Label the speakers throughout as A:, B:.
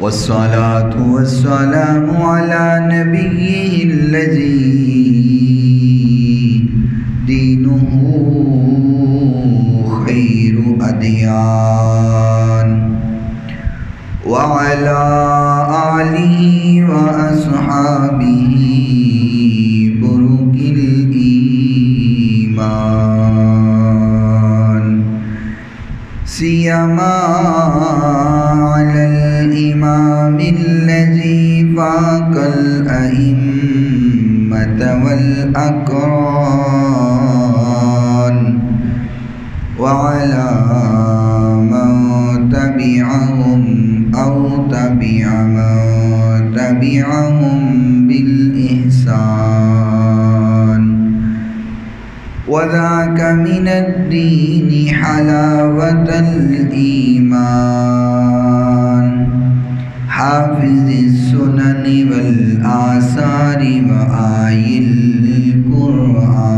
A: والصلاة والسلام على نبيه الذي دينه خير أديان وعلى آله وأصحابه برك الإيمان سيما على الإمام الذي فاق الأئمة والأقران وعلى من تبعهم أو تبع من تبعهم بالإحسان وذاك من الدين حلاوة الإيمان حافظ السنن والآثار وآي القرآن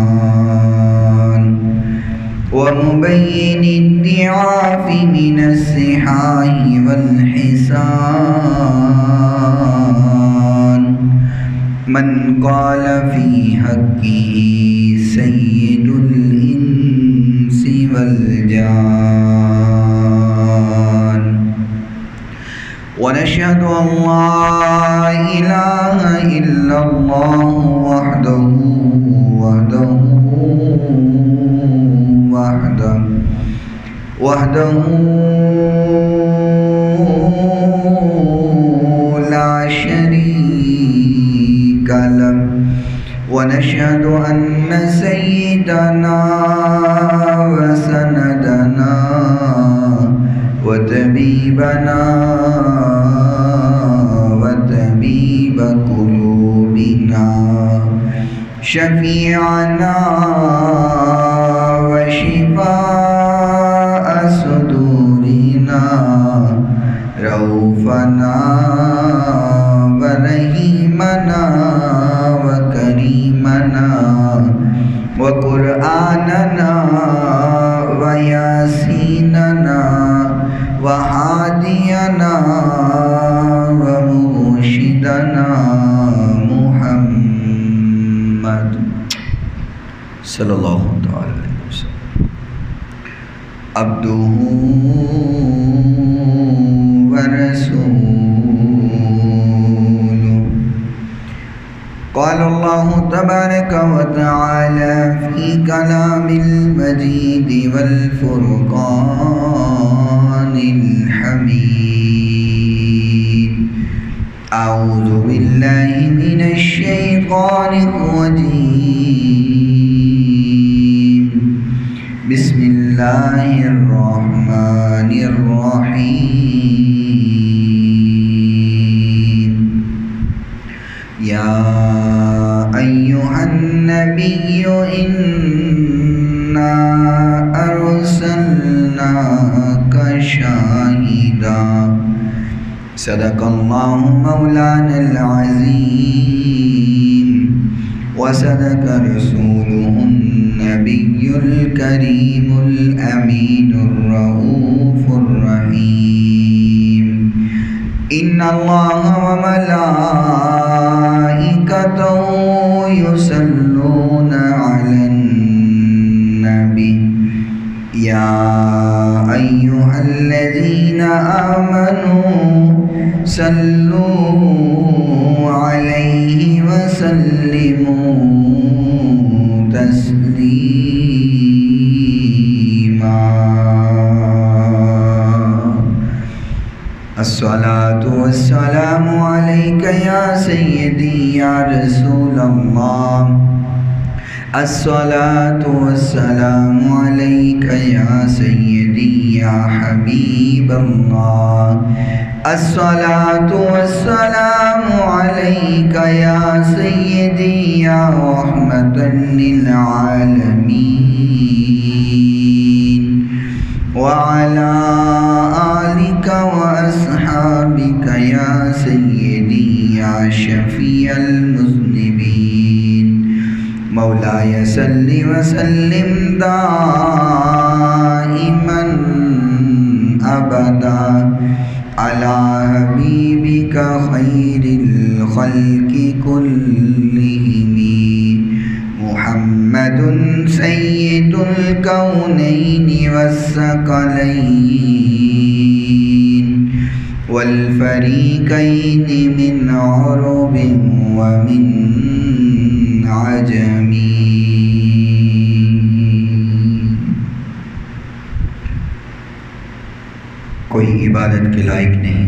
A: ومبين الضعاف من الصحاح والحسان من قال في حقه سيد الإنس والجان ونشهد أن لا إله إلا الله وحده لا شريك له ونشهد أن سيدنا وسندنا وطبيبنا وطبيب قلوبنا شفيعنا وشفاء صدورنا رؤوفنا ورحيمنا وكريمنا وقرآننا وياسيننا وهادينا ومرشدنا محمد صلی اللہ علیہ وسلم عبدہ ورسولہ قال اللہ تبارک وتعالی فی کلام المجید والفرقان الحمید اعوذ باللہ من الشیطان الرجیم بسم اللہ الرحمن الرحیم یا ایہا النبی انا ارسلناک شاہدا صدق اللہ مولانا العظیم وصدق رسوله النبي الكريم الأمين الرؤوف الرحيم إن الله وملائكته يصلون على النبي يا أيها الذين آمنوا صلوا عليه وسلموا تسليما الصلاة والسلام عليك يا سيدي يا رسول الله الصلاة والسلام عليك يا سيدي يا حبيب الله الصلاة والسلام عليك يا سيدي يا رحمة للعالمين وعلى آلك وأصحابك يا سيدي يا شفيع المذنبين مولاي صل وسلم دائما أبدا على حبيبك خير الخلق كلهم محمد سيد الكونين والثقلين والفريقين من عرب ومن عجم. کوئی عبادت کے لائق نہیں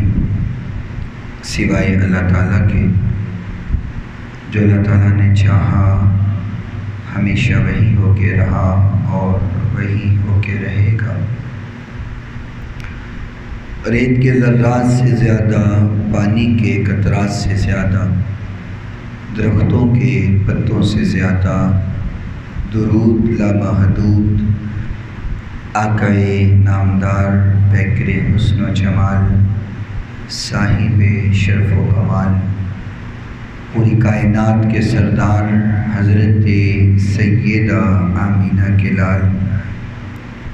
A: سوائے اللہ تعالیٰ کے، جو اللہ تعالیٰ نے چاہا ہمیشہ وہی ہو کے رہا اور وہی ہو کے رہے گا۔ ریت کے ذرات سے زیادہ، پانی کے قطرات سے زیادہ، درختوں کے پتوں سے زیادہ درود لامحدود آقائے نامدار پیکر حسن و جمال صاحب شرف و کمال پوری کائنات کے سردار حضرت سیدہ آمینہ کے لال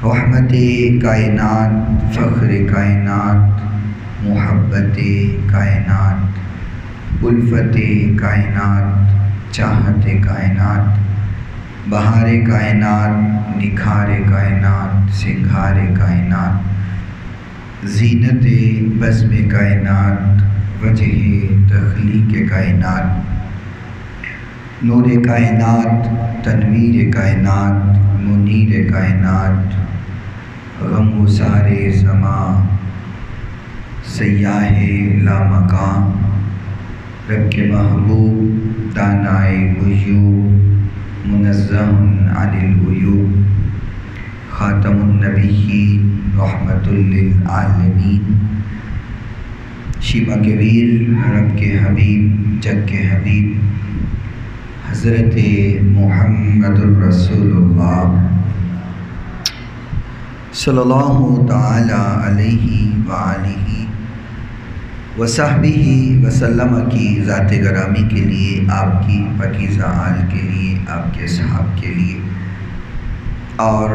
A: رحمت کائنات، فخر کائنات، محبت کائنات، الفت کائنات، چاہت کائنات، بہار کائنات، نکھار کائنات، سنگھار کائنات، زینت بزم کائنات، وجہ تخلیق کائنات، نور کائنات، تنویر کائنات، منیر کائنات، غم گسار زمان، سیاح لامکان، رب کے محبوب، دانائے غیوب، منزہ عن العیوب، خاتم النبیین، رحمت للعالمین، شیما کے ویر، رب کے حبیب، جگ کے حبیب، حضرت محمد الرسول اللہ صلی اللہ تعالی علیہ وآلہ وصحبہ وسلم کی ذات گرامی کے لیے، آپ کی پاکیزہ آل کے لیے، آپ کے اصحاب کے لیے اور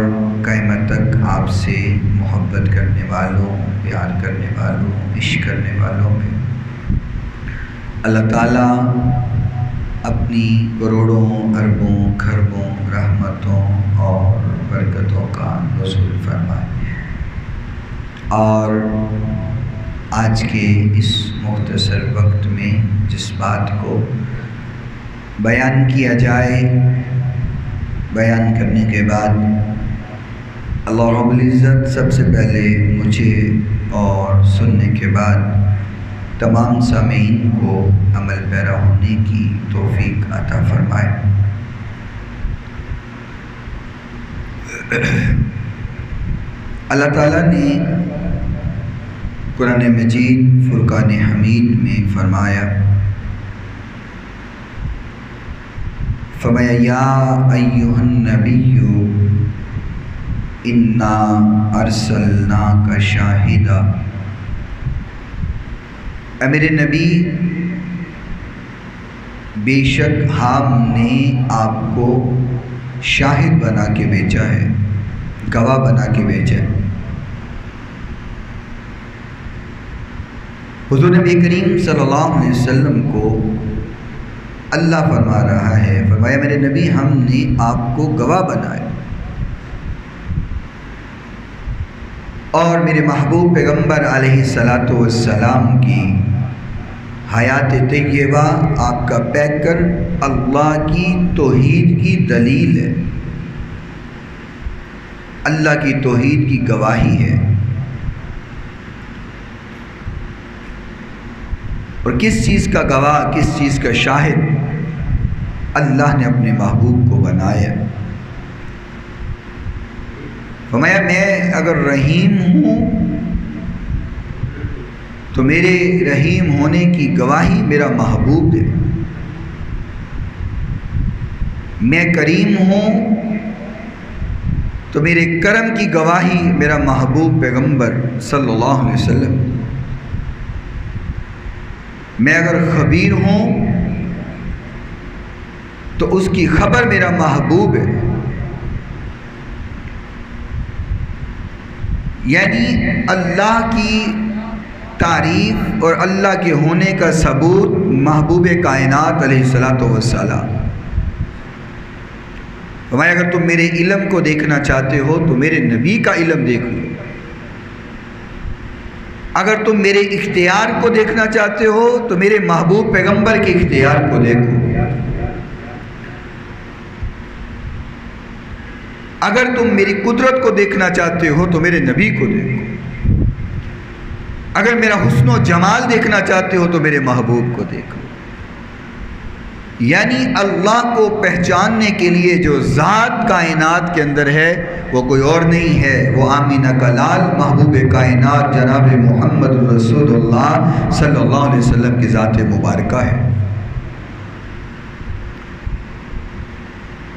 A: قیامت تک آپ سے محبت کرنے والوں، پیار کرنے والوں، عشق کرنے والوں میں اللہ تعالیٰ اپنی کروڑوں اربوں کھربوں رحمتوں اور برکتوں کا نزول فرمائے۔ اور آج کے اس مختصر وقت میں جس بات کو بیان کیا جائے، بیان کرنے کے بعد اللہ رب العزت سب سے پہلے مجھے اور سننے کے بعد تمام سامعین کو عمل پیرا ہونے کی توفیق عطا فرمائے۔ اللہ تعالیٰ نے قرآن مجید فرقان حمید میں فرمایا، فرمایا یا ایھا النبی انا ارسلناک شاہدا، اے میرے نبی بے شک ہم نے آپ کو شاہد بنا کے بھیجا ہے، گواہ بنا کے بھیجا ہے۔ حضور نبی کریم صلی اللہ علیہ وسلم کو اللہ فرما رہا ہے، فرمایا میرے نبی ہم نے آپ کو گواہ بنایا، اور میرے محبوب پیغمبر علیہ السلام کی حیات طیبہ آپ کا پیکر اللہ کی توحید کی دلیل ہے، اللہ کی توحید کی گواہی ہے۔ اور کس چیز کا گواہ، کس چیز کا شاہد؟ اللہ نے اپنے محبوب کو بنایا۔ فرمایا میں اگر رحیم ہوں تو میرے رحیم ہونے کی گواہی میرا محبوب ہے، میں کریم ہوں تو میرے کرم کی گواہی میرا محبوب پیغمبر صلی اللہ علیہ وسلم، میں اگر خبیر ہوں تو اس کی خبر میرا محبوب ہے، یعنی اللہ کی تعریف اور اللہ کے ہونے کا ثبوت محبوب کائنات علیہ الصلوۃ والسلام۔ فرمایا اگر تم میرے علم کو دیکھنا چاہتے ہو تو میرے نبی کا علم دیکھ لو، اگر تم میرے اختیار کو دیکھنا چاہتے ہو تو میرے محبوب پیغمبر کے اختیار کو دیکھو، اگر تم میری قدرت کو دیکھنا چاہتے ہو تو میرے نبی کو دیکھو، اگر میرا حسن و جمال دیکھنا چاہتے ہو تو میرے محبوب کو دیکھو۔ یعنی اللہ کو پہچاننے کے لیے جو ذات کائنات کے اندر ہے وہ کوئی اور نہیں ہے، وہ آمینہ کا لال محبوب کائنات جناب محمد رسول اللہ صلی اللہ علیہ وسلم کی ذات مبارکہ ہے۔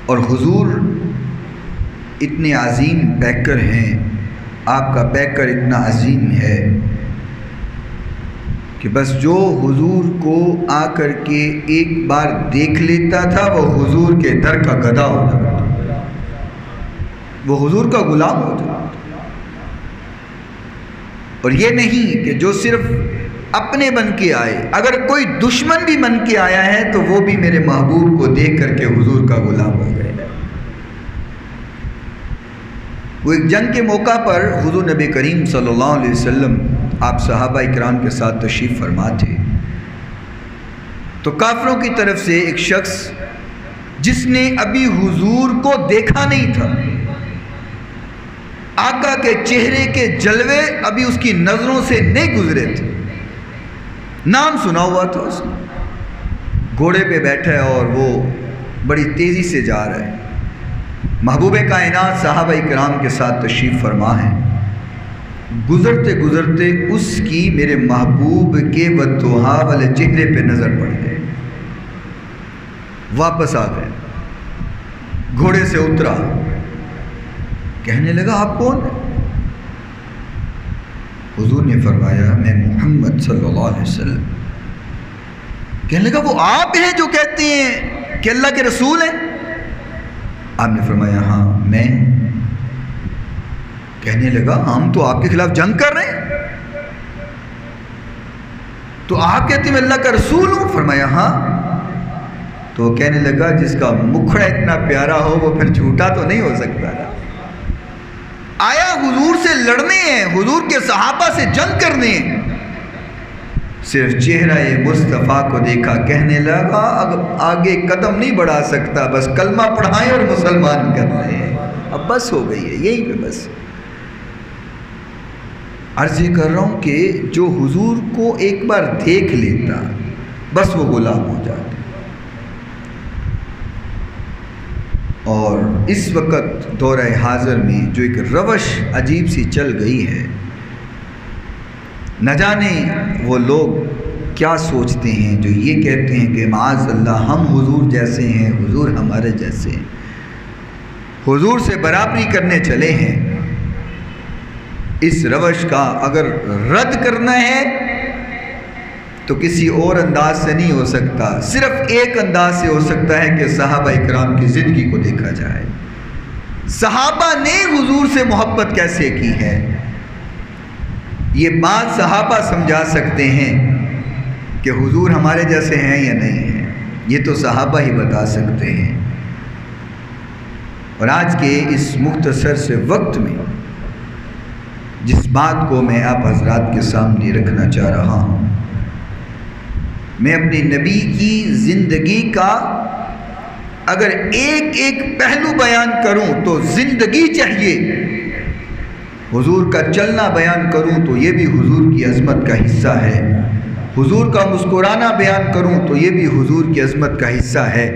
A: اور حضور اتنے عظیم پیکر ہیں، آپ کا پیکر اتنا عظیم ہے کہ بس جو حضور کو آ کر کے ایک بار دیکھ لیتا تھا وہ حضور کے در کا گدا ہو جاتا، وہ حضور کا غلام ہو جاتا۔ اور یہ نہیں کہ جو صرف اپنے بن کے آئے، اگر کوئی دشمن بھی بن کے آیا ہے تو وہ بھی میرے محبوب کو دیکھ کر کے حضور کا غلام ہو گئے۔ وہ ایک جنگ کے موقع پر حضور نبی کریم صلی اللہ علیہ وسلم آپ صحابہ اکرام کے ساتھ تشریف فرما تھے، تو کافروں کی طرف سے ایک شخص جس نے ابھی حضور کو دیکھا نہیں تھا، آقا کے چہرے کے جلوے ابھی اس کی نظروں سے نہیں گزرے تھے، نام سنا ہوا تھا اس نے، گھوڑے پہ بیٹھا ہے اور وہ بڑی تیزی سے جا رہا ہے، محبوب کائنات صحابہ اکرام کے ساتھ تشریف فرما ہیں، گزرتے گزرتے اس کی میرے محبوب کے والضحیٰ والے چہرے پہ نظر پڑ گئے، واپس آ گئے، گھوڑے سے اترا، کہنے لگا آپ کون ہیں؟ حضور نے فرمایا میں محمد صلی اللہ علیہ وسلم۔ کہنے لگا وہ آپ ہیں جو کہتے ہیں کہ اللہ کے رسول ہیں؟ آپ نے فرمایا ہاں میں۔ کہنے لگا ہم تو آپ کے خلاف جنگ کر رہے ہیں، تو آپ کہتے ہیں میں اللہ کا رسول ہوں؟ فرمایا ہاں۔ تو کہنے لگا جس کا مکھڑا اتنا پیارا ہو وہ پھر جھوٹا تو نہیں ہو سکتا، آیا حضور سے لڑنے ہیں، حضور کے صحابہ سے جنگ کرنے ہیں، صرف چہرہ مصطفیٰ کو دیکھا، کہنے لگا آگے قدم نہیں بڑھا سکتا، بس کلمہ پڑھائیں اور مسلمان کر رہے ہیں، اب بس ہو گئی ہے یہیں پہ بس۔ عرض یہ کر رہا ہوں کہ جو حضور کو ایک بار دیکھ لیتا بس وہ غلام ہو جاتا۔ اور اس وقت دورہ حاضر میں جو ایک روش عجیب سی چل گئی ہے، نہ جانے وہ لوگ کیا سوچتے ہیں جو یہ کہتے ہیں کہ معاذ اللہ ہم حضور جیسے ہیں، حضور ہمارے جیسے ہیں، حضور سے برابری کرنے چلے ہیں۔ اس روش کا اگر رد کرنا ہے تو کسی اور انداز سے نہیں ہو سکتا، صرف ایک انداز سے ہو سکتا ہے کہ صحابہ اکرام کی زندگی کو دیکھا جائے، صحابہ نے حضور سے محبت کیسے کی ہے، یہ بات صحابہ سمجھا سکتے ہیں کہ حضور ہمارے جیسے ہیں یا نہیں ہیں، یہ تو صحابہ ہی بتا سکتے ہیں۔ اور آج کے اس مختصر سے وقت میں جس بات کو میں آپ حضرات کے سامنے رکھنا چاہ رہا ہوں، میں اپنے نبی کی زندگی کا اگر ایک ایک پہلو بیان کروں تو زندگی چاہیے، حضور کا چلنا بیان کروں تو یہ بھی حضور کی عظمت کا حصہ ہے، حضور کا مسکرانا بیان کروں تو یہ بھی حضور کی عظمت کا حصہ ہے،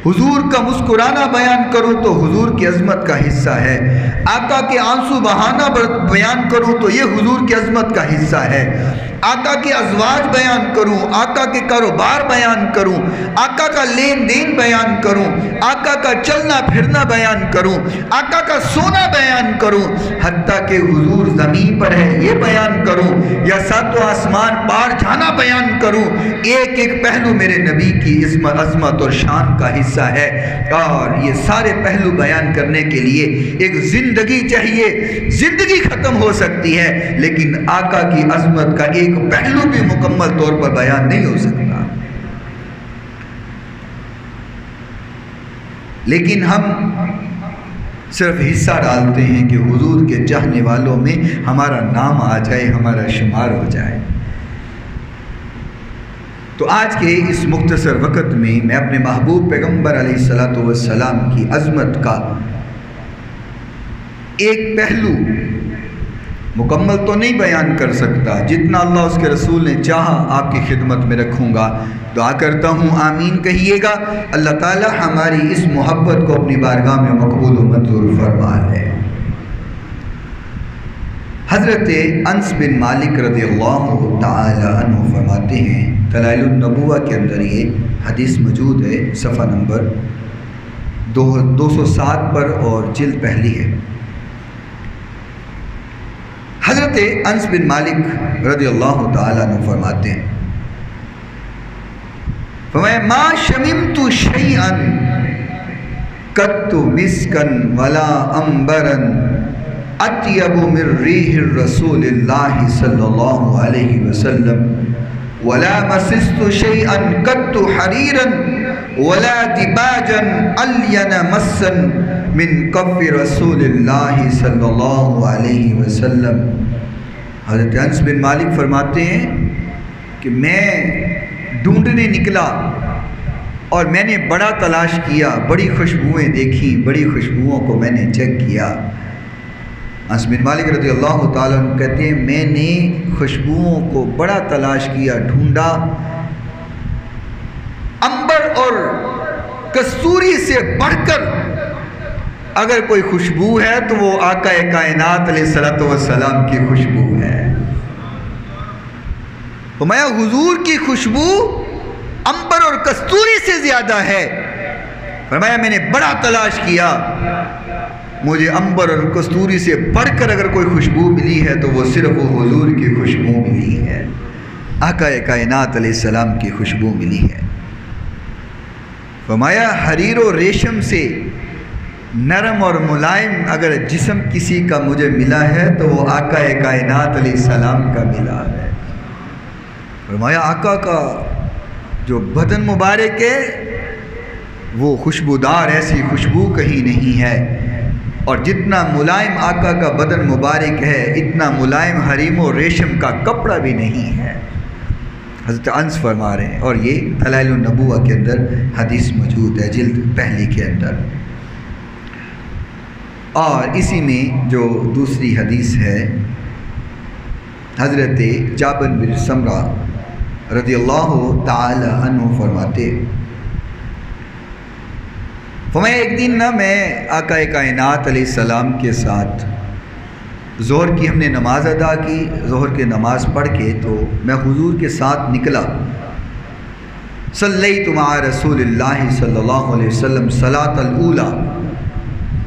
A: حضور کا مسکرانا بیان کروں تو حضور کی عظمت کا حصہ ہے، آقا کے آنسو بہانا بیان کروں تو یہ حضور کی عظمت کا حصہ ہے، آقا کے ازواج بیان کروں، آقا کے کاروبار بیان کروں، آقا کا لین دین بیان کروں، آقا کا چلنا پھرنا بیان کروں، آقا کا سونا بیان کروں، حتیٰ کہ حضور زمین پر ہے یہ بیان کروں، یا ساتوں آسمان پار جانا بیان کروں، ایک ایک پہلو میرے نبی کی عظمت اور شان کا حصہ ہے۔ اور یہ سارے پہلو بیان کرنے کے لیے ایک زندگی چاہیے۔ زندگی ختم ہو سکتی ہے لیکن آقا کی عظمت کا ایک پہلو بھی مکمل طور پر بیان نہیں ہو سکتا۔ لیکن ہم صرف حصہ ڈالتے ہیں کہ حضور کے چاہنے والوں میں ہمارا نام آ جائے، ہمارا شمار ہو جائے۔ تو آج کے اس مختصر وقت میں میں اپنے محبوب پیغمبر علیہ السلام کی عظمت کا ایک پہلو مکمل تو نہیں بیان کر سکتا، جتنا اللہ اس کے رسول نے چاہا آپ کی خدمت میں رکھوں گا۔ دعا کرتا ہوں آمین کہیے گا۔ اللہ تعالی ہماری اس محبت کو اپنی بارگاہ میں مقبول و منظور فرما لے۔ حضرت انس بن مالک رضی اللہ تعالی عنہ فرماتے ہیں، دلائل النبوہ کے اندر یہ حدیث موجود ہے، صفحہ نمبر 207 پر اور جلد پہلی ہے۔ حضرت انس بن مالک رضی اللہ تعالی عنہ فرماتے ہیں، فرمایا ما شممت شیئا قط مسکا ولا عنبرا اطیب من ریح الرسول اللہ صلی اللہ علیہ وسلم ولا مسست شیئا قط حریرا ولا دباجا الین مسا من کف رسول اللہ صلی اللہ علیہ وسلم۔ حضرت انس بن مالک فرماتے ہیں کہ میں ڈھونڈنے نکلا اور میں نے بڑا تلاش کیا، بڑی خوشبوئیں دیکھی، بڑی خوشبوؤں کو میں نے چیک کیا۔ انس بن مالک رضی اللہ تعالیٰ عنہ کہتے ہیں میں نے خوشبوؤں کو بڑا تلاش کیا، ڈھونڈا، عنبر اور کستوری سے بڑھ کر اگر کوئی خوشبو ہے تو وہ آقا کائنات علیہ السلام کی خوشبو ہے۔ فرمایا حضور کی خوشبو عنبر اور کستوری سے زیادہ ہے۔ فرمایا میں نے بڑا تلاش کیا، مجھے عنبر اور کستوری سے بڑھ کر اگر کوئی خوشبو ملی ہے تو وہ صرف وہ حضور کی خوشبو ملی ہے، آقا کائنات علیہ السلام کی خوشبو ملی ہے۔ فرمایا حریر و ریشم سے نرم اور ملائم اگر جسم کسی کا مجھے ملا ہے تو وہ آقا کائنات علیہ السلام کا ملا ہے۔ فرمایا آقا کا جو بدن مبارک ہے وہ خوشبودار ایسی خوشبو کہیں نہیں ہے، اور جتنا ملائم آقا کا بدن مبارک ہے اتنا ملائم حریم و ریشم کا کپڑا بھی نہیں ہے۔ حضرت انس فرما رہے ہیں، اور یہ دلائل النبوہ کے اندر حدیث موجود ہے جلد پہلی کے اندر۔ اور اسی میں جو دوسری حدیث ہے، حضرت جابر بن سمرہ رضی اللہ تعالی عنہ فرماتے، فرمایا ایک دن میں آقا کائنات علیہ السلام کے ساتھ ظہر کی ہم نے نماز ادا کی، ظہر کی نماز پڑھ کے تو میں حضور کے ساتھ نکلا۔ صلیت مع رسول اللہ صلی اللہ علیہ وسلم صلاۃ الاولیٰ،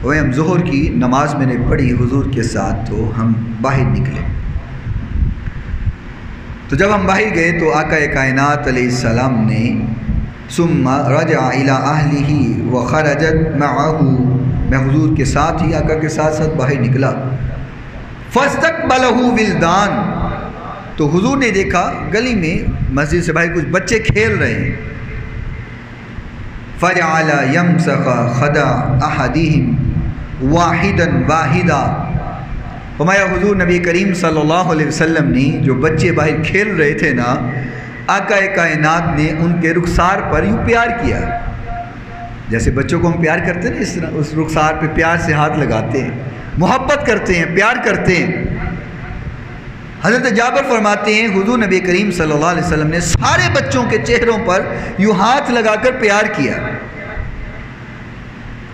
A: ہم ظہر کی نماز میں نے پڑھی حضور کے ساتھ، تو ہم باہر نکلے۔ تو جب ہم باہر گئے تو آقا کائنات علیہ السلام نے ثم رجع الى اہلہ وخرجت معہ، میں حضور کے ساتھ ہی آقا کے ساتھ ساتھ باہر نکلا۔ فاستقبلہ ولدان، تو حضور نے دیکھا گلی میں مسجد سے باہر کچھ بچے کھیل رہے ہیں۔ فجعل یمسخ خدع احدہم واحدا واحدا، فرمایا حضور نبی کریم صلی اللہ علیہ وسلم نے جو بچے باہر کھیل رہے تھے نا، آقا کائنات نے ان کے رخسار پر یوں پیار کیا، جیسے بچوں کو ہم پیار کرتے ہیں نا، اس طرح اس رخسار پہ پیار سے ہاتھ لگاتے ہیں، محبت کرتے ہیں، پیار کرتے ہیں۔ حضرت جابر فرماتے ہیں حضور نبی کریم صلی اللہ علیہ وسلم نے سارے بچوں کے چہروں پر یوں ہاتھ لگا کر پیار کیا،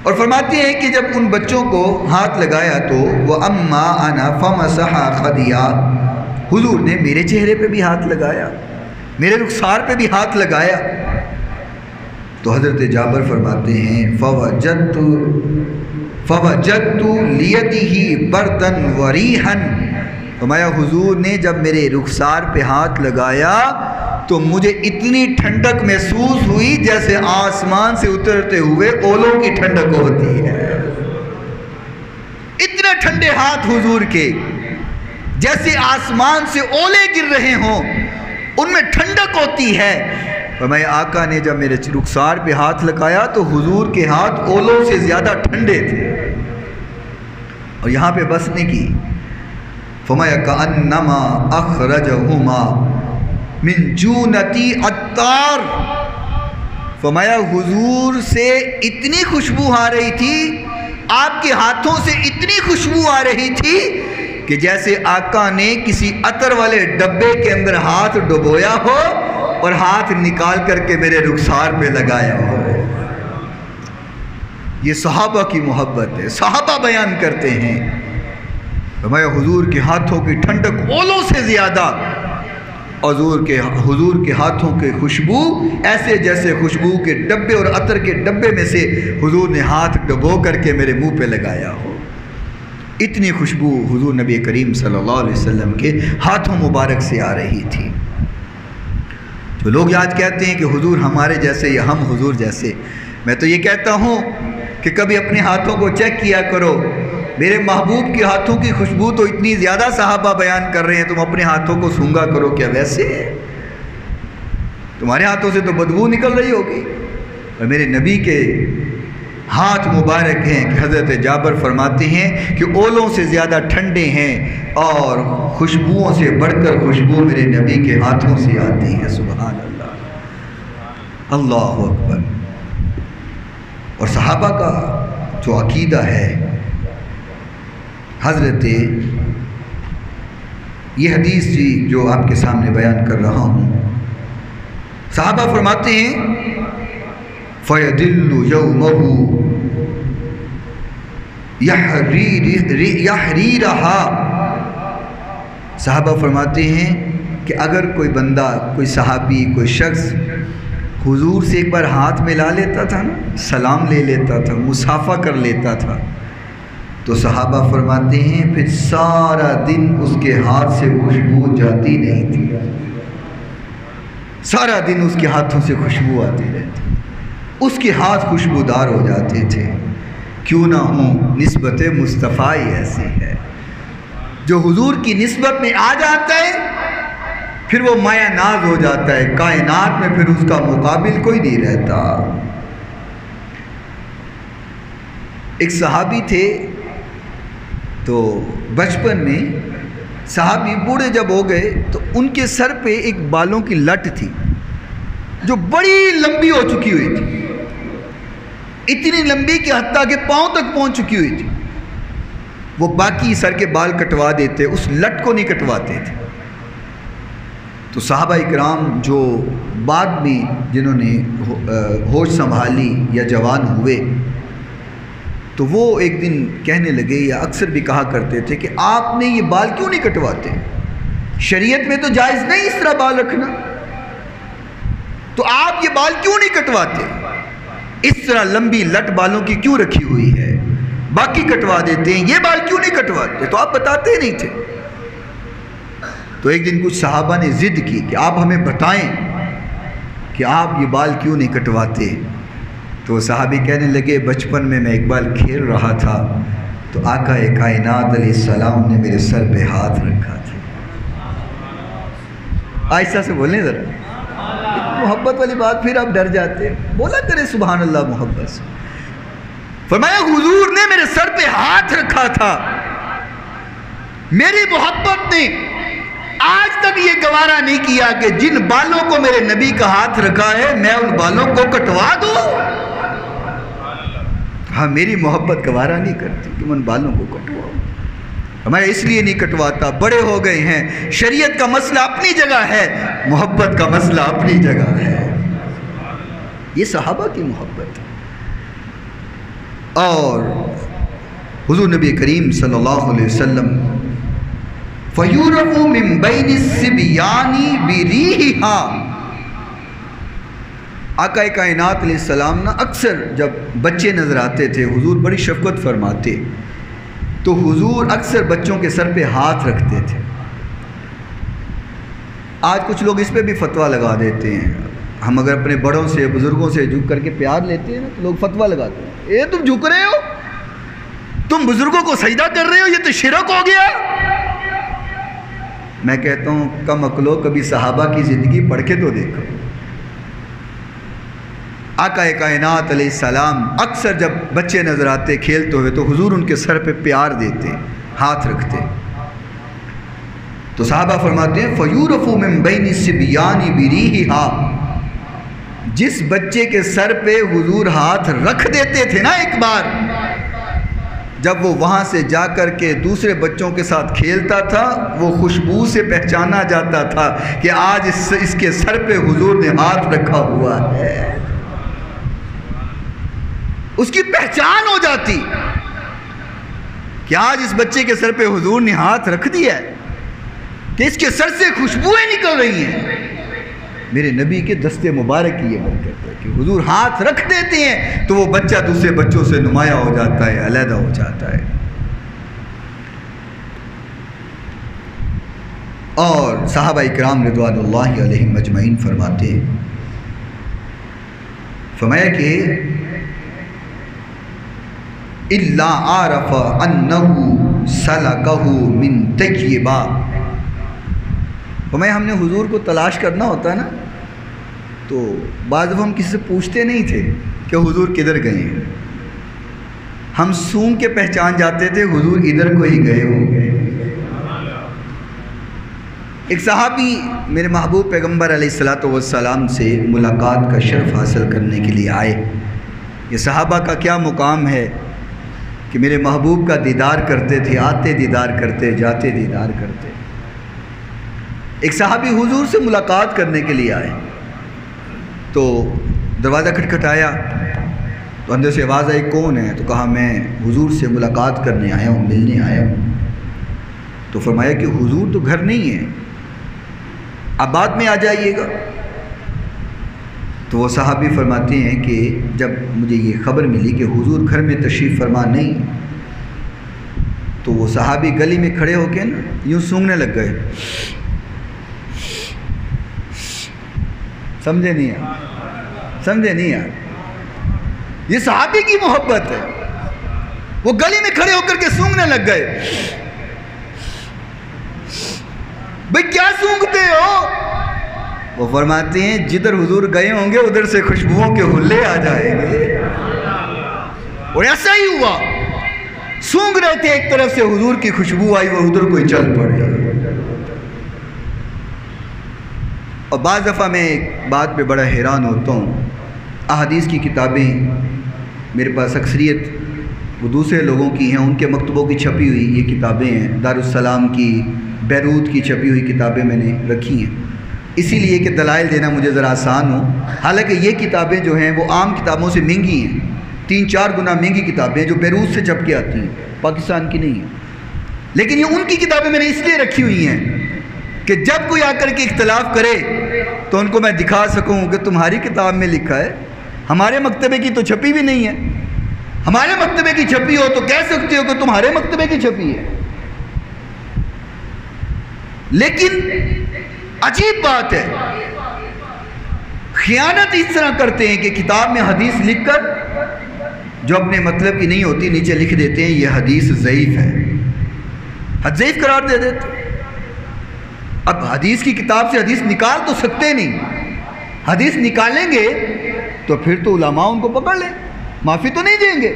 A: اور فرماتے ہیں کہ جب ان بچوں کو ہاتھ لگایا تو وہ اما انا فمسح خدیا، حضور نے میرے چہرے پہ بھی ہاتھ لگایا، میرے رخسار پہ بھی ہاتھ لگایا۔ تو حضرت جابر فرماتے ہیں فوجدت لیدہ بردن وریحا، فرمایا حضور نے جب میرے رخسار پہ ہاتھ لگایا تو مجھے اتنی ٹھنڈک محسوس ہوئی جیسے آسمان سے اترتے ہوئے اولوں کی ٹھنڈک ہوتی ہے۔ اتنے ٹھنڈے ہاتھ حضور کے، جیسے آسمان سے اولے گر رہے ہوں، ان میں ٹھنڈک ہوتی ہے۔ فرمایا آقا نے جب میرے رخسار پہ ہاتھ لگایا تو حضور کے ہاتھ اولوں سے زیادہ ٹھنڈے تھے۔ اور یہاں پہ بس نہیں کی، فرمایا کأنما اخرجہما من جونتی عطار، فرمایا حضور سے اتنی خوشبو آ رہی تھی، آپ کے ہاتھوں سے اتنی خوشبو آ رہی تھی کہ جیسے آقا نے کسی عطر والے ڈبے کے اندر ہاتھ ڈبویا ہو اور ہاتھ نکال کر کے میرے رخسار پہ لگایا ہو۔ یہ صحابہ کی محبت ہے، صحابہ بیان کرتے ہیں، فرمایا حضور کے ہاتھوں کی ٹھنڈک اولوں سے زیادہ، حضور کے ہاتھوں کے خوشبو ایسے جیسے خوشبو کے ڈبے اور عطر کے ڈبے میں سے حضور نے ہاتھ ڈبو کر کے میرے منہ پہ لگایا ہو۔ اتنی خوشبو حضور نبی کریم صلی اللہ علیہ وسلم کے ہاتھوں مبارک سے آ رہی تھی۔ تو لوگ آج کہتے ہیں کہ حضور ہمارے جیسے یا ہم حضور جیسے، میں تو یہ کہتا ہوں کہ کبھی اپنے ہاتھوں کو چیک کیا کرو۔ میرے محبوب کے ہاتھوں کی خوشبو تو اتنی زیادہ صحابہ بیان کر رہے ہیں، تم اپنے ہاتھوں کو سونگا کرو، کیا ویسے ہے؟ تمہارے ہاتھوں سے تو بدبو نکل رہی ہوگی۔ اور میرے نبی کے ہاتھ مبارک ہیں کہ حضرت جابر فرماتے ہیں کہ اولوں سے زیادہ ٹھنڈے ہیں اور خوشبوؤں سے بڑھ کر خوشبو میرے نبی کے ہاتھوں سے آتی ہے۔ سبحان اللہ، اللہ اکبر۔ اور صحابہ کا جو عقیدہ ہے، حضرت یہ حدیث جی جو آپ کے سامنے بیان کر رہا ہوں، صحابہ فرماتے ہیں فَيَدِلُّ يَوْمَهُ يَحْرِيرَهَا، صحابہ فرماتے ہیں کہ اگر کوئی بندہ، کوئی صحابی، کوئی شخص حضور سے ایک بار ہاتھ ملا لیتا تھا نا، سلام لے لیتا تھا، مصافحہ کر لیتا تھا، تو صحابہ فرماتے ہیں پھر سارا دن اس کے ہاتھ سے خوشبو جاتی نہیں تھی، سارا دن اس کے ہاتھوں سے خوشبو آتی رہتی، اس کے ہاتھ خوشبودار ہو جاتے تھے۔ کیوں نہ ہوں، نسبت مصطفیٰ ایسی ہے، جو حضور کی نسبت میں آ جاتا ہے پھر وہ مایہ ناز ہو جاتا ہے، کائنات میں پھر اس کا مقابل کوئی نہیں رہتا۔ ایک صحابی تھے، تو بچپن میں صحابی بوڑھے جب ہو گئے تو ان کے سر پہ ایک بالوں کی لٹ تھی جو بڑی لمبی ہو چکی ہوئی تھی، اتنی لمبی کہ حتیٰ کہ پاؤں تک پہنچ چکی ہوئی تھی۔ وہ باقی سر کے بال کٹوا دیتے، اس لٹ کو نہیں کٹواتے تھے۔ تو صحابہ اکرام جو بعد میں جنہوں نے ہوش سنبھالی یا جوان ہوئے، تو وہ ایک دن کہنے لگے یا اکثر بھی کہا کرتے تھے کہ آپ نے یہ بال کیوں نہیں کٹواتے؟ شریعت میں تو جائز نہیں اس طرح بال رکھنا، تو آپ یہ بال کیوں نہیں کٹواتے؟ اس طرح لمبی لٹ بالوں کی کیوں رکھی ہوئی ہے؟ باقی کٹوا دیتے ہیں، یہ بال کیوں نہیں کٹواتے؟ تو آپ بتاتے ہی نہیں تھے۔ تو ایک دن کچھ صحابہ نے ضد کی کہ آپ ہمیں بتائیں کہ آپ یہ بال کیوں نہیں کٹواتے؟ تو صحابی کہنے لگے بچپن میں اقبال کھیل رہا تھا تو آقا کائنات علیہ السلام نے میرے سر پہ ہاتھ رکھا تھا۔ آہستہ سے بولیں ذرا، محبت والی بات پھر آپ ڈر جاتے ہیں، بولا کرے سبحان اللہ محبت سے۔ فرمایا حضور نے میرے سر پہ ہاتھ رکھا تھا، میری محبت نے آج تک یہ گوارا نہیں کیا کہ جن بالوں کو میرے نبی کا ہاتھ رکھا ہے میں ان بالوں کو کٹوا دوں۔ ہاں، میری محبت گوارا نہیں کرتی کہ میں ان بالوں کو کٹواؤں۔ میں اس لیے نہیں کٹواتا، بڑے ہو گئے ہیں، شریعت کا مسئلہ اپنی جگہ ہے، محبت کا مسئلہ اپنی جگہ ہے۔ یہ صحابہ کی محبت ہے۔ اور حضور نبی کریم صلی اللہ علیہ وسلم فَيُورَفُ مِن بَيْنِ الصِّبْيَانِ بِرِيحِهَا۔ آقا کائنات علیہ السلام نا اکثر جب بچے نظر آتے تھے، حضور بڑی شفقت فرماتے، تو حضور اکثر بچوں کے سر پہ ہاتھ رکھتے تھے۔ آج کچھ لوگ اس پہ بھی فتویٰ لگا دیتے ہیں، ہم اگر اپنے بڑوں سے بزرگوں سے جھک کر کے پیار لیتے ہیں نا تو لوگ فتویٰ لگاتے ہیں، اے تم جھک رہے ہو، تم بزرگوں کو سجدہ کر رہے ہو، یہ تو شرک ہو گیا۔ میں کہتا ہوں کم عقلو، کبھی صحابہ کی زندگی پڑھ کے تو دیکھو۔ آقا کائنات علیہ السلام اکثر جب بچے نظر آتے کھیلتے ہوئے تو حضور ان کے سر پہ پیار دیتے، ہاتھ رکھتے۔ تو صحابہ فرماتے ہیں فَيُورَفُ مِن بَيْنِ الصِّبْيَانِ بِرِيحِهَا، جس بچے کے سر پہ حضور ہاتھ رکھ دیتے تھے نا ایک بار، جب وہ وہاں سے جا کر کے دوسرے بچوں کے ساتھ کھیلتا تھا، وہ خوشبو سے پہچانا جاتا تھا کہ آج اس کے سر پہ حضور نے ہاتھ رکھا ہوا ہے۔ اس کی پہچان ہو جاتی کہ آج اس بچے کے سر پہ حضور نے ہاتھ رکھ دیا ہے، کہ اس کے سر سے خوشبوئیں نکل رہی ہیں۔ میرے نبی کے دستے مبارک کی یہ برکت ہے کہ حضور ہاتھ رکھ دیتے ہیں تو وہ بچہ دوسرے بچوں سے نمایاں ہو جاتا ہے، علیحدہ ہو جاتا ہے۔ اور صحابہ اکرام رضوان اللہ علیہم اجمعین فرماتے ہیں، فرمایا کہ إِلَّا عَارَفَ أَنَّهُ سَلَكَهُ مِن طَيِّبَةٍ۔ فرمایا ہم نے حضور کو تلاش کرنا ہوتا ہے نا تو بعض دفعہ ہم کسی سے پوچھتے نہیں تھے کہ حضور کدھر گئے ہیں، ہم سونگ کے پہچان جاتے تھے حضور ادھر کو ہی گئے ہوں گے۔ ایک صحابی میرے محبوب پیغمبر علیہ السلام سے ملاقات کا شرف حاصل کرنے کے لیے آئے۔ یہ صحابہ کا کیا مقام ہے کہ میرے محبوب کا دیدار کرتے تھے، آتے دیدار کرتے، جاتے دیدار کرتے۔ ایک صحابی حضور سے ملاقات کرنے کے لیے آئے تو دروازہ کھٹکھٹایا تو اندر سے آواز آئی کون ہے؟ تو کہا میں حضور سے ملاقات کرنے آیا ہوں، ملنے آیا ہوں۔ تو فرمایا کہ حضور تو گھر نہیں ہے، اب بعد میں آ جائیے گا۔ تو وہ صحابی فرماتے ہیں کہ جب مجھے یہ خبر ملی کہ حضور گھر میں تشریف فرما نہیں تو وہ صحابی گلی میں کھڑے ہو کے نا یوں سونگنے لگ گئے۔ سمجھے نہیں یار، سمجھے نہیں یار، یہ صحابی کی محبت ہے۔ وہ گلی میں کھڑے ہو کر کے سونگنے لگ گئے۔ بھئی کیا سونگتے ہو؟ وہ فرماتے ہیں جدھر حضور گئے ہوں گے ادھر سے خوشبوؤں کے حلے آ جائیں گے۔ اور ایسا ہی ہوا، سونگ رہے تھے، ایک طرف سے حضور کی خوشبو آئی وہ ادھر کوئی چل پڑے۔ اور بعض دفعہ میں ایک بات پہ بڑا حیران ہوتا ہوں، احادیث کی کتابیں میرے پاس اکثریت وہ دوسرے لوگوں کی ہیں، ان کے مکتبوں کی چھپی ہوئی یہ کتابیں ہیں، دارالسلام کی، بیروت کی چھپی ہوئی کتابیں میں نے رکھی ہیں، اسی لیے کہ دلائل دینا مجھے ذرا آسان ہو۔ حالانکہ یہ کتابیں جو ہیں وہ عام کتابوں سے مہنگی ہیں، 3-4 گنا مہنگی کتابیں جو بیروت سے چھپ کے آتی ہیں، پاکستان کی نہیں ہیں۔ لیکن یہ ان کی کتابیں میں نے اس لیے رکھی ہوئی ہیں کہ جب کوئی آ کر کے اختلاف کرے تو ان کو میں دکھا سکوں کہ تمہاری کتاب میں لکھا ہے، ہمارے مکتبے کی تو چھپی بھی نہیں ہے۔ ہمارے مکتبے کی چھپی ہو تو کہہ سکتے ہو کہ تمہارے مکتبے کی چھپی ہے۔ لیکن عجیب بات ہے، خیانت اس طرح کرتے ہیں کہ کتاب میں حدیث لکھ کر جو اپنے مطلب کی نہیں ہوتی نیچے لکھ دیتے ہیں یہ حدیث ضعیف ہے، ضعیف قرار دے دیتے۔ اب حدیث کی کتاب سے حدیث نکال تو سکتے نہیں، حدیث نکالیں گے تو پھر تو علماء ان کو پکڑ لیں، معافی تو نہیں دیں گے،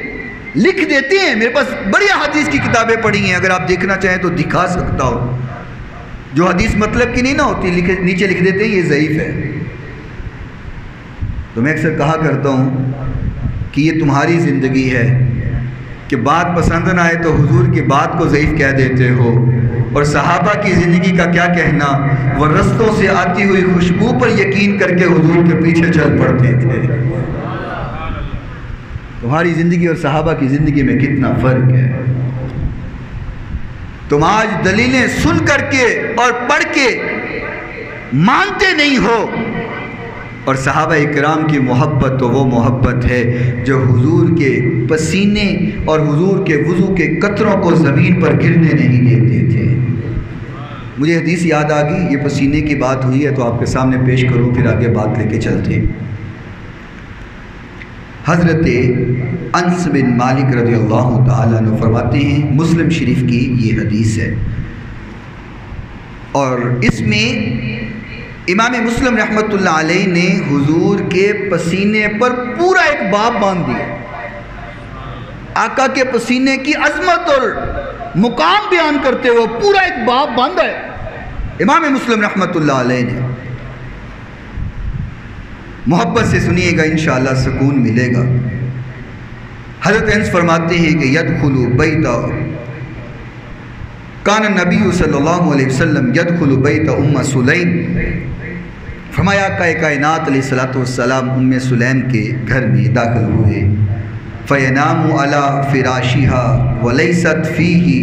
A: لکھ دیتے ہیں۔ میرے پاس بڑی حدیث کی کتابیں پڑھی ہیں، اگر آپ دیکھنا چاہیں تو دکھا سکتا ہوں، جو حدیث مطلب کی نہیں نہ ہوتی نیچے لکھ دیتے ہیں یہ ضعیف ہے۔ تو میں اکثر کہا کرتا ہوں کہ یہ تمہاری زندگی ہے کہ بات پسند نہ آئے تو حضور کی بات کو ضعیف کہہ دیتے ہو، اور صحابہ کی زندگی کا کیا کہنا، وہ رستوں سے آتی ہوئی خوشبو پر یقین کر کے حضور کے پیچھے چل پڑتے تھے۔ تمہاری زندگی اور صحابہ کی زندگی میں کتنا فرق ہے۔ تم آج دلیلیں سن کر کے اور پڑھ کے مانتے نہیں ہو. اور صحابہ اکرام کی محبت تو وہ محبت ہے جو حضور کے پسینے اور حضور کے وضو کے قطروں کو زمین پر گرنے نہیں دیتے تھے. مجھے حدیث یاد آ گئی، یہ پسینے کی بات ہوئی ہے تو آپ کے سامنے پیش کروں، پھر آگے بات لے کے چلتے. حضرت انس بن مالک رضی اللہ تعالیٰ عنہ فرماتے ہیں، مسلم شریف کی یہ حدیث ہے، اور اس میں امام مسلم رحمۃ اللہ علیہ نے حضور کے پسینے پر پورا ایک باب باندھ دیا. آقا کے پسینے کی عظمت اور مقام بیان کرتے ہوئے پورا ایک باب باندھا ہے امام مسلم رحمۃ اللہ علیہ نے. محبت سے سنیے گا، انشاءاللہ سکون ملے گا. حضرت انس فرماتے ہیں کہ یدخل بیت کان النبی صلی اللہ علیہ وسلم یدخل بیت ام سلیم. فرمایا آقا کائنات علیہ السلام ام سلیم کے گھر میں داخل ہوئے. فینام علی فراشہا ولیست فیہ،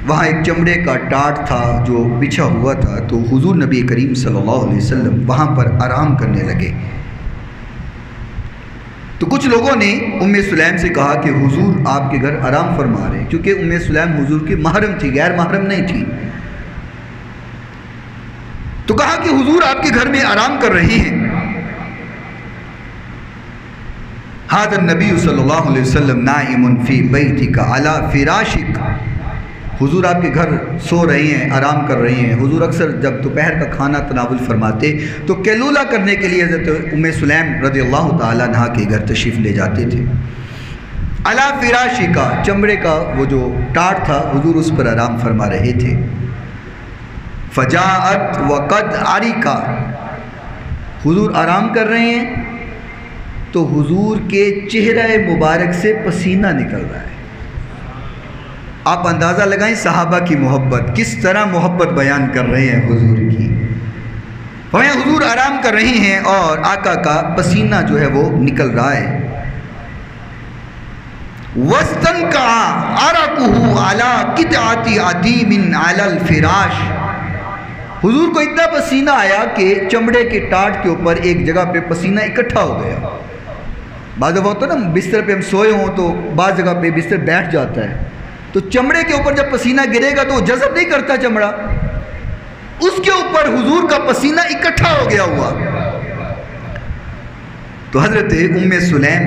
A: وہاں ایک چمڑے کا ٹاٹ تھا جو بچھا ہوا تھا، تو حضور نبی کریم صلی اللہ علیہ وسلم وہاں پر آرام کرنے لگے. تو کچھ لوگوں نے ام سلیم سے کہا کہ حضور آپ کے گھر آرام فرما رہے ہیں، کیونکہ ام سلیم حضور کی محرم تھی، غیر محرم نہیں تھی. تو کہا کہ حضور آپ کے گھر میں آرام کر رہی ہیں. ھذا النبی صلی اللہ علیہ وسلم نائم فی بیتک علی فراشک، حضور آپ کے گھر سو رہی ہیں، آرام کر رہی ہیں. حضور اکثر جب دوپہر کا کھانا تناول فرماتے تو کیلولا کرنے کے لیے حضرت ام سلیم رضی اللہ تعالیٰ عنہ کے گھر تشریف لے جاتے تھے. علی فراشک، چمڑے کا وہ جو ٹاٹ تھا حضور اس پر آرام فرما رہے تھے. فجاءت وقد عرقا، حضور آرام کر رہے ہیں تو حضور کے چہرہ مبارک سے پسینہ نکل رہا ہے. آپ اندازہ لگائیں صحابہ کی محبت، کس طرح محبت بیان کر رہے ہیں حضور کی. فرمایا حضور آرام کر رہی ہیں اور آقا کا پسینہ جو ہے وہ نکل رہا ہے. وَاسْتَنْقَعَ عَرَقُهُ عَلَى قِطْعَةِ عَدِيمٍ عَلَى الْفِرَاشِ، حضور کو اتنا پسینہ آیا کہ چمڑے کے ٹاٹ کے اوپر ایک جگہ پہ پسینہ اکٹھا ہو گیا. بعض دفعہ ہوتا ہے نا بستر پہ ہم سوئے ہوں تو بعض جگہ پہ بستر بیٹھ جاتا ہے، تو چمڑے کے اوپر جب پسینہ گرے گا تو وہ جذب نہیں کرتا چمڑا، اس کے اوپر حضور کا پسینہ اکٹھا ہو گیا ہوا. تو حضرت ام سلیم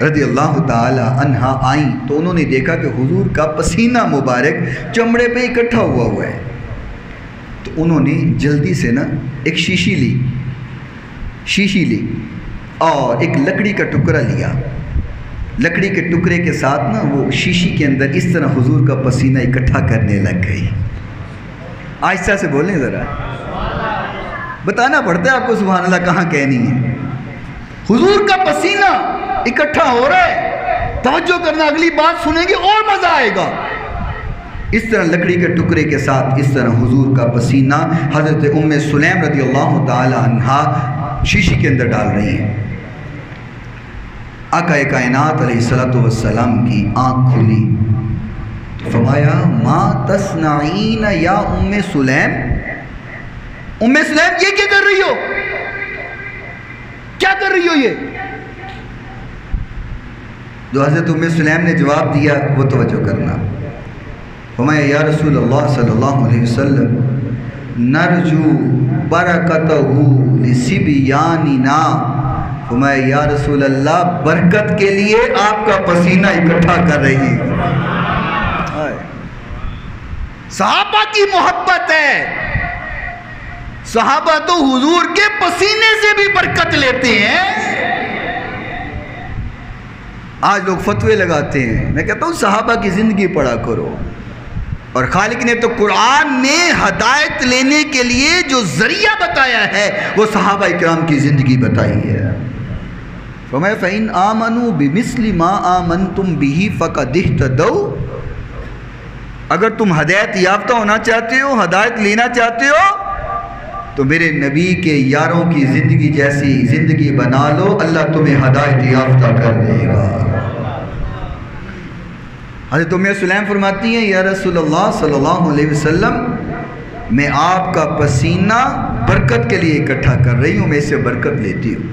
A: رضی اللہ تعالی عنہا آئیں تو انہوں نے دیکھا کہ حضور کا پسینہ مبارک چمڑے پہ اکٹھا ہوا ہے. تو انہوں نے جلدی سے نا ایک شیشی لی اور ایک لکڑی کا ٹکڑا لیا. لکڑی کے ٹکڑے کے ساتھ نا وہ شیشی کے اندر اس طرح حضور کا پسینہ اکٹھا کرنے لگ گئی. آہستہ سے بولیں ذرا، بتانا پڑتا ہے آپ کو سبحان اللہ کہاں کہنی ہے. حضور کا پسینہ اکٹھا ہو رہا ہے، توجہ کرنا، اگلی بات سنیں گے اور مزہ آئے گا. اس طرح لکڑی کے ٹکڑے کے ساتھ اس طرح حضور کا پسینہ حضرت ام سلیم رضی اللہ تعالی عنہا شیشی کے اندر ڈال رہی ہیں. آقا کائنات علیہ السلام کی آنکھ کھلی تو فرمایا ما تصنعین یا ام سلیم، ام سلیم یہ کیا کر رہی ہو، کیا کر رہی ہو یہ؟ جو حضرت ام سلیم نے جواب دیا وہ توجہ کرنا. فرمایا یا رسول اللہ صلی اللہ علیہ وسلم نرجو برکتہ لسبیاننا، فرمایا یا رسول اللہ برکت کے لیے آپ کا پسینہ اکٹھا کر رہی ہے. صحابہ کی محبت ہے، صحابہ تو حضور کے پسینے سے بھی برکت لیتے ہیں. آج لوگ فتوے لگاتے ہیں، میں کہتا ہوں صحابہ کی زندگی پڑھا کرو. اور خالق نے تو قرآن میں ہدایت لینے کے لیے جو ذریعہ بتایا ہے وہ صحابہ اکرام کی زندگی بتائی ہے. فرمایا فَإِنْ آمَنُوا بِمِثْلِ مَا آمَنْتُمْ بِهِ فَقَدْ اهْتَدَوْا، اگر تم ہدایت یافتہ ہونا چاہتے ہو، ہدایت لینا چاہتے ہو تو میرے نبی کے یاروں کی زندگی جیسی زندگی بنا لو، اللہ تمہیں ہدایت یافتہ کر دے گا. حضرت ام سلیم فرماتی ہیں یا رسول اللہ صلی اللہ علیہ وسلم میں آپ کا پسینہ برکت کے لیے اکٹھا کر رہی ہوں، میں اس سے برکت لیتی ہوں۔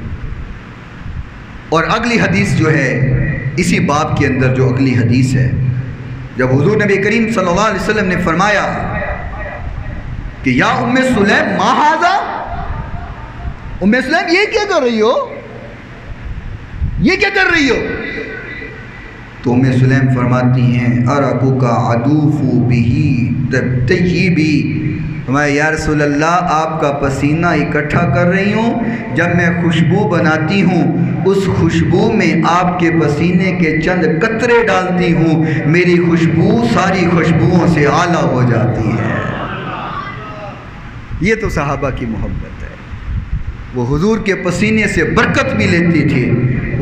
A: اور اگلی حدیث جو ہے اسی باب کے اندر جو اگلی حدیث ہے، جب حضور نبی کریم صلی اللہ علیہ وسلم نے فرمایا کہ یا ام سلیم ما ھذا، ام سلیم یہ کیا کر رہی ہو، یہ کیا کر رہی ہو؟ تو ام سلیم فرماتی ہیں ارقک عدوف بہ تطیبی، فرمایا یا رسول اللہ آپ کا پسینہ اکٹھا کر رہی ہوں، جب میں خوشبو بناتی ہوں اس خوشبو میں آپ کے پسینے کے چند قطرے ڈالتی ہوں، میری خوشبو ساری خوشبوؤں سے اعلیٰ ہو جاتی ہے۔ یہ تو صحابہ کی محبت ہے، وہ حضور کے پسینے سے برکت بھی لیتی تھی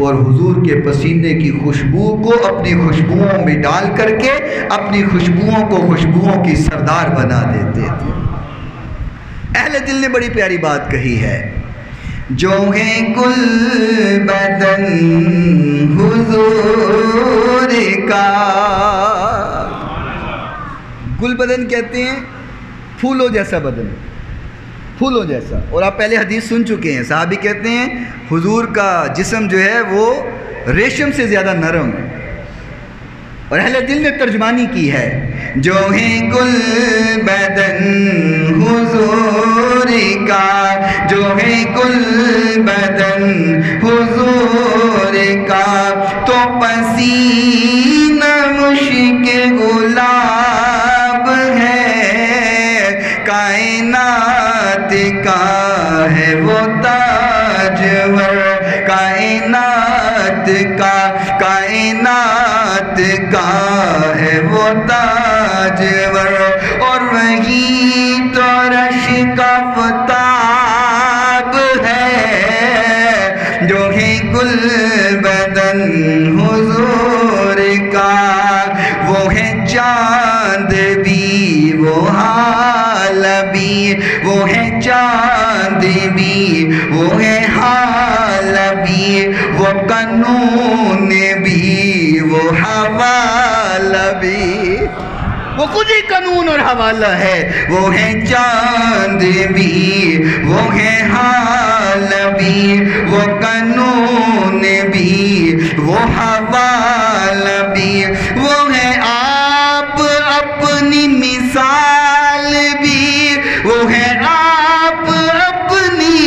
A: اور حضور کے پسینے کی خوشبو کو اپنی خوشبوؤں میں ڈال کر کے اپنی خوشبوؤں کو خوشبوؤں کی سردار بنا دیتے تھے۔ اہل دل نے بڑی پیاری بات کہی ہے، جو ہے گل بدن حضور کا، گل بدن کہتے ہیں پھولوں جیسا بدن، پھولوں جیسا۔ اور آپ پہلے حدیث سن چکے ہیں، صحابی کہتے ہیں حضور کا جسم جو ہے وہ ریشم سے زیادہ نرم ہے، اور اہل دل نے ترجمانی کی ہے، جو ہے گل بدن حضور کا، جو ہے گل بدن حضور کا، تو پسینہ مشک گلاب ہے، کائنات کا ہے وہ تاجور، کائنات کا ہے وہ تاجور، اور وہی تو رش کا فتاب ہے، جو ہے گل بدن حضور کا، وہ ہے چاند بھی وہ حال بھی، وہ ہے چاند بھی وہ ہے حال بھی، وہ قانون بھی وہ حوالہ بھی، وہ خود ہی قانون اور حوالہ ہے، وہ ہے چاند بھی وہ ہے حال بھی، وہ قانون بھی وہ حوالہ بھی، وہ ہے آپ اپنی مثال بھی، وہ ہے آپ اپنی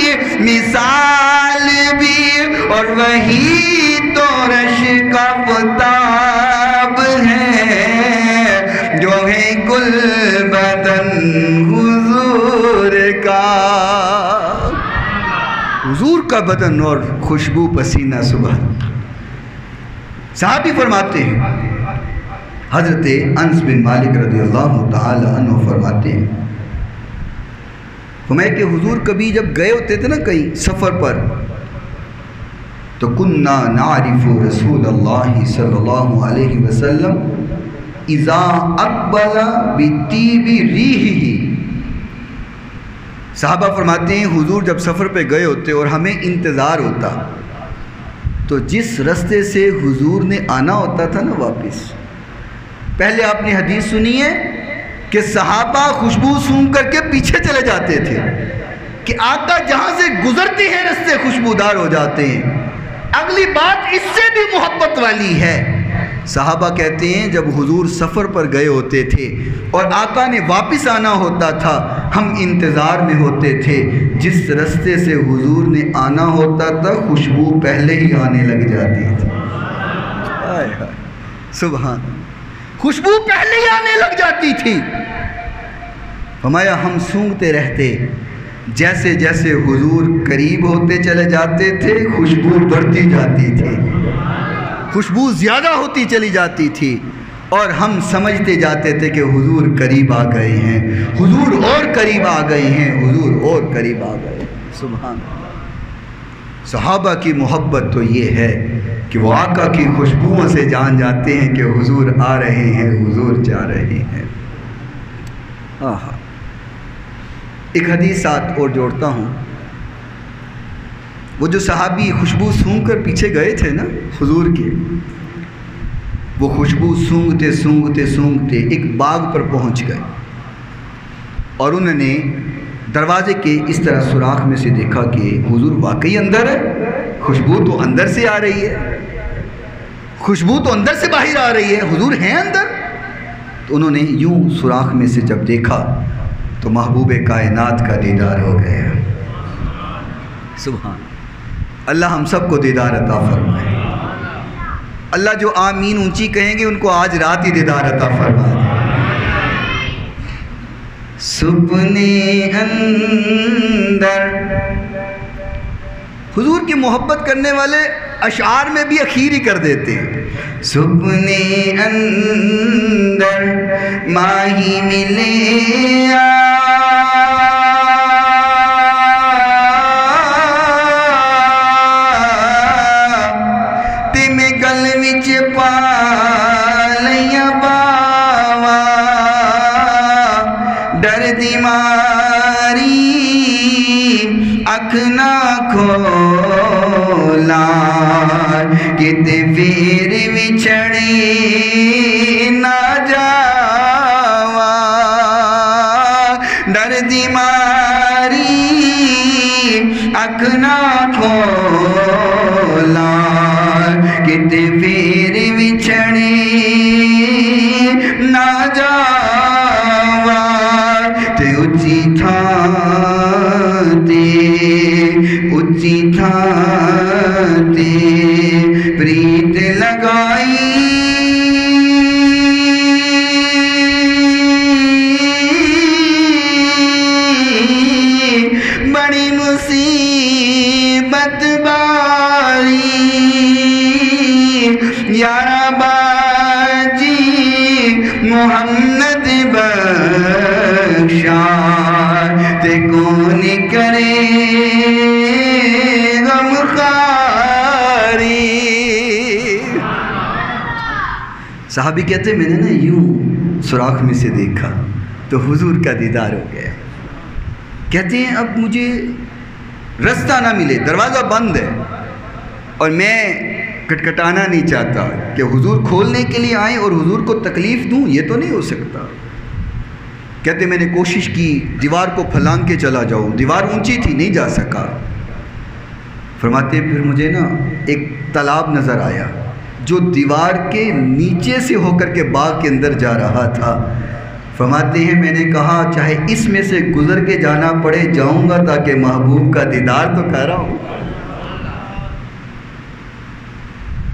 A: مثال بھی، اور وہی تو رش کا فتاب ہے، جو ہے گل بدن حضور کا، حضور کا بدن اور خوشبو پسینہ سبحان۔ صحابی فرماتے ہیں، حضرت انس بن مالک رضی اللہ تعالی عنہ فرماتے ہیں، فرمایا کہ حضور کبھی جب گئے ہوتے تھے نا کہیں سفر پر، تو کننا نعرف رسول اللہ صلی اللہ علیہ وسلم اذا اقبل بطیب ریحہ، صحابہ فرماتے ہیں حضور جب سفر پہ گئے ہوتے اور ہمیں انتظار ہوتا، تو جس رستے سے حضور نے آنا ہوتا تھا نا واپس، پہلے آپ نے حدیث سنی ہے کہ صحابہ خوشبو سونگھ کر کے پیچھے چلے جاتے تھے کہ آقا جہاں سے گزرتے ہیں رستے خوشبودار ہو جاتے ہیں۔ اگلی بات اس سے بھی محبت والی ہے، صحابہ کہتے ہیں جب حضور سفر پر گئے ہوتے تھے اور آقا نے واپس آنا ہوتا تھا، ہم انتظار میں ہوتے تھے، جس رستے سے حضور نے آنا ہوتا تھا خوشبو پہلے ہی آنے لگ جاتی تھی۔ سبحان، خوشبو پہلے ہی آنے لگ جاتی تھی۔ فرمایا ہم سونگتے رہتے، جیسے جیسے حضور قریب ہوتے چلے جاتے تھے خوشبو بڑھتی جاتی تھی، خوشبو زیادہ ہوتی چلی جاتی تھی، اور ہم سمجھتے جاتے تھے کہ حضور قریب آ گئے ہیں، حضور اور قریب آ گئے ہیں، حضور اور قریب آ گئے ہیں۔ سبحان اللہ، صحابہ کی محبت تو یہ ہے کہ وہ آقا کی خوشبوؤں سے جان جاتے ہیں کہ حضور آ رہے ہیں، حضور جا رہے ہیں۔ آہا، ایک حدیث ساتھ اور جوڑتا ہوں، وہ جو صحابی خوشبو سونگھ کر پیچھے گئے تھے نا حضور کے، وہ خوشبو سونگھتے سونگھتے سونگھتے ایک باغ پر پہنچ گئے، اور انہوں نے دروازے کے اس طرح سوراخ میں سے دیکھا کہ حضور واقعی اندر ہے، خوشبو تو اندر سے آ رہی ہے، خوشبو تو اندر سے باہر آ رہی ہے، حضور ہیں اندر؟ تو انہوں نے یوں سوراخ میں سے جب دیکھا تو محبوب کائنات کا دیدار ہو گیا۔ سبحان اللہ، ہم سب کو دیدار عطا فرمائے۔ اللہ جو آمین اونچی کہیں گے ان کو آج رات ہی دیدار عطا فرمائے۔ سپنے اندر حضور کی محبت کرنے والے اشعار میں بھی اخیر ہی کر دیتے ہیں، سپنے اندر ماہی ملے کتے پھر بچھڑے نہ جاوا، ڈر دیماری اکھ نہ کھولا، کتے پھر بچھڑے نہ جاوا، تے اچھی تھان تے پریت لگائی، بڑی مصیبت باری، یارا باجی محمد بخشا، تے کون کرے غم خاری۔ صحابی کہتے ہیں میں نے نا یوں سوراخ میں سے دیکھا تو حضور کا دیدار ہو گیا۔ کہتے ہیں اب مجھے رستہ نہ ملے، دروازہ بند ہے، اور میں کٹکھٹانا نہیں چاہتا کہ حضور کھولنے کے لیے آئیں اور حضور کو تکلیف دوں، یہ تو نہیں ہو سکتا۔ کہتے میں نے کوشش کی دیوار کو پھلانگ کے چلا جاؤں، دیوار اونچی تھی نہیں جا سکا۔ فرماتے پھر مجھے نا ایک تالاب نظر آیا جو دیوار کے نیچے سے ہو کر کے باغ کے اندر جا رہا تھا۔ فرماتے ہیں میں نے کہا چاہے اس میں سے گزر کے جانا پڑے جاؤں گا تاکہ محبوب کا دیدار تو کر رہا ہوں۔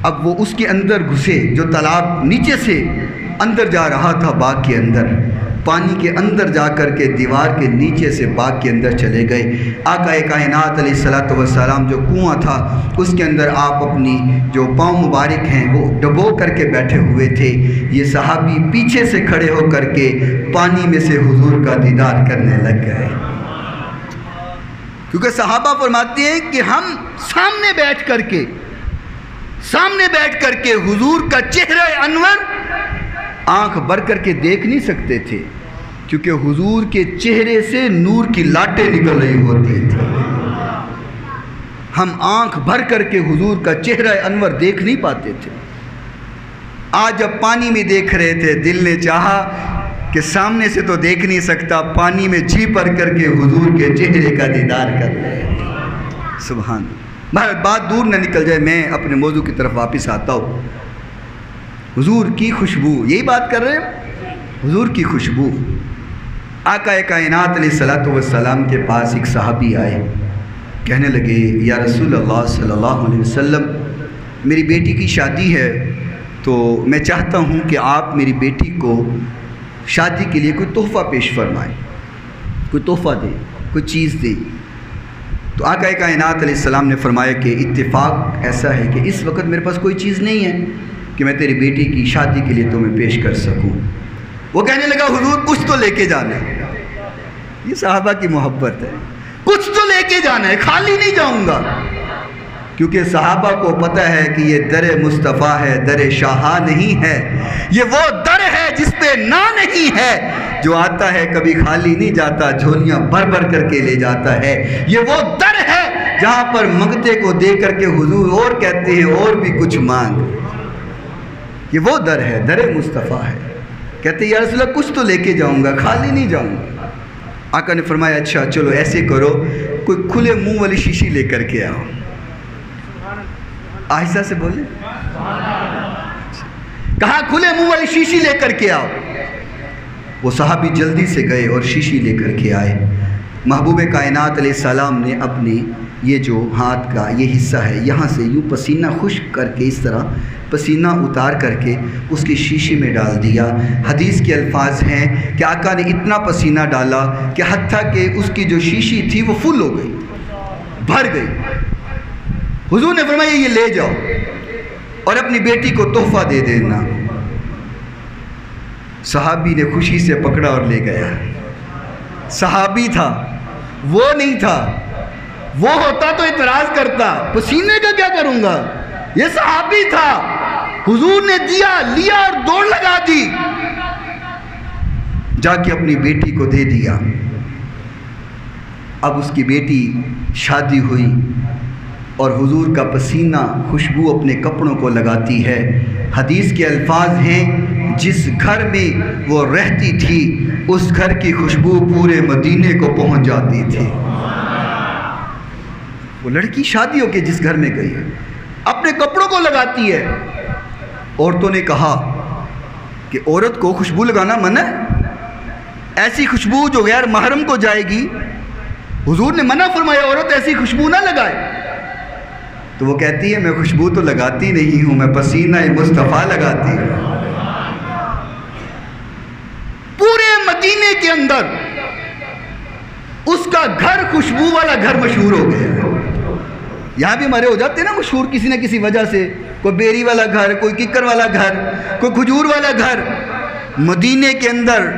A: اب وہ اس کے اندر گھسے جو تالاب نیچے سے اندر جا رہا تھا باغ کے اندر، پانی کے اندر جا کر کے دیوار کے نیچے سے باغ کے اندر چلے گئے۔ آقا کائنات علیہ الصلوۃ والسلام جو کنواں تھا اس کے اندر آپ اپنی جو پاؤں مبارک ہیں وہ ڈبو کر کے بیٹھے ہوئے تھے۔ یہ صحابی پیچھے سے کھڑے ہو کر کے پانی میں سے حضور کا دیدار کرنے لگ گئے، کیونکہ صحابہ فرماتے ہیں کہ ہم سامنے بیٹھ کر کے حضور کا چہرہ انور آنکھ بھر کر کے دیکھ نہیں سکتے تھے، کیونکہ حضور کے چہرے سے نور کی لاٹیں نکل رہی ہوتی تھی۔ ہم آنکھ بھر کر کے حضور کا چہرہ انور دیکھ نہیں پاتے تھے۔ آج جب پانی میں دیکھ رہے تھے دل نے چاہا کہ سامنے سے تو دیکھ نہیں سکتا، پانی میں جی بھر کر کے حضور کے چہرے کا دیدار کر رہے تھے۔ سبحان اللہ، بات دور نہ نکل جائے، میں اپنے موضوع کی طرف واپس آتا ہوں۔ حضور کی خوشبو، یہی بات کر رہے ہیں، حضور کی خوشبو۔ آقا کائنات علیہ الصلوۃ والسلام کے پاس ایک صحابی آئے، کہنے لگے یا رسول اللہ صلی اللہ علیہ وسلم، میری بیٹی کی شادی ہے تو میں چاہتا ہوں کہ آپ میری بیٹی کو شادی کے لیے کوئی تحفہ پیش فرمائیں، کوئی تحفہ دیں، کوئی چیز دیں۔ تو آقا کائنات علیہ السلام نے فرمایا کہ اتفاق ایسا ہے کہ اس وقت میرے پاس کوئی چیز نہیں ہے کہ میں تیری بیٹی کی شادی کے لیے تمہیں پیش کر سکوں۔ وہ کہنے لگا حضور کچھ تو لے کے جانا ہے، یہ صحابہ کی محبت ہے، کچھ تو لے کے جانا ہے، خالی نہیں جاؤں گا، کیونکہ صحابہ کو پتہ ہے کہ یہ در مصطفیٰ ہے، در شاہاں نہیں ہے، یہ وہ در ہے جس پہ نا نہیں ہے، جو آتا ہے کبھی خالی نہیں جاتا، جھولیاں بھر بھر کر کے لے جاتا ہے، یہ وہ در ہے جہاں پر منگتے کو دے کر کے حضور اور کہتے ہیں اور بھی کچھ مانگ۔
B: یہ وہ در ہے، در مصطفیٰ ہے. کہتے یا رسول اللہ کچھ تو لے کے جاؤں گا، خالی نہیں جاؤں گا. آقا نے فرمایا اچھا چلو ایسے کرو، کوئی کھلے منہ والی شیشی لے کر کے آؤ. آہستہ سے بولے. کہا کھلے منہ والی شیشی لے کر کے آؤ. وہ صحابی جلدی سے گئے اور شیشی لے کر کے آئے. محبوب کائنات علیہ السلام نے اپنی یہ جو ہاتھ کا یہ حصہ ہے یہاں سے یوں پسینہ خشک کر کے اس طرح پسینہ اتار کر کے اس کی شیشی میں ڈال دیا. حدیث کے الفاظ ہیں کہ آقا نے اتنا پسینہ ڈالا کہ حتیٰ کہ اس کی جو شیشی تھی وہ فل ہو گئی، بھر گئی. حضور نے فرمایا یہ لے جاؤ اور اپنی بیٹی کو تحفہ دے دینا. صحابی نے خوشی سے پکڑا اور لے گیا. صحابی تھا، وہ نہیں تھا. وہ ہوتا تو اعتراض کرتا، پسینے کا کیا کروں گا. یہ صحابی تھا، حضور نے دیا، لیا اور دوڑ لگا دی. جا کے اپنی بیٹی کو دے دیا. اب اس کی بیٹی شادی ہوئی اور حضور کا پسینہ خوشبو اپنے کپڑوں کو لگاتی ہے. حدیث کے الفاظ ہیں جس گھر میں وہ رہتی تھی اس گھر کی خوشبو پورے مدینے کو پہنچ جاتی تھی. وہ لڑکی شادی ہو کے جس گھر میں گئی اپنے کپڑوں کو لگاتی ہے. عورتوں نے کہا کہ عورت کو خوشبو لگانا منع ہے، ایسی خوشبو جو غیر محرم کو جائے گی. حضور نے منع فرمایا عورت ایسی خوشبو نہ لگائے. تو وہ کہتی ہے میں خوشبو تو لگاتی نہیں ہوں، میں پسینہ مصطفیٰ لگاتی ہوں. پورے مدینے کے اندر اس کا گھر خوشبو والا گھر مشہور ہو گیا. یہاں بھی ہمارے ہو جاتے ہیں نا مشہور کسی نہ کسی وجہ سے، کوئی بیری والا گھر، کوئی ککر والا گھر، کوئی کھجور والا گھر. مدینے کے اندر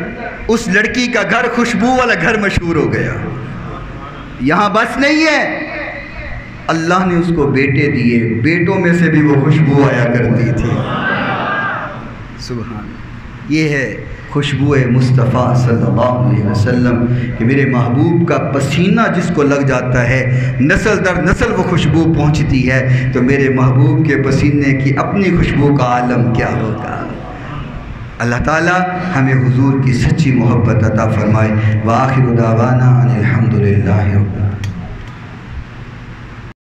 B: اس لڑکی کا گھر خوشبو والا گھر مشہور ہو گیا. یہاں بس نہیں ہے، اللہ نے اس کو بیٹے دیے، بیٹوں میں سے بھی وہ خوشبو آیا کرتی تھی. سبحان. یہ ہے خوشبو مصطفیٰ صلی اللہ علیہ وسلم کہ میرے محبوب کا پسینہ جس کو لگ جاتا ہے نسل در نسل وہ خوشبو پہنچتی ہے. تو میرے محبوب کے پسینے کی اپنی خوشبو کا عالم کیا ہوگا. اللہ تعالی ہمیں حضور کی سچی محبت عطا فرمائے. وآخر دعوانا ان الحمد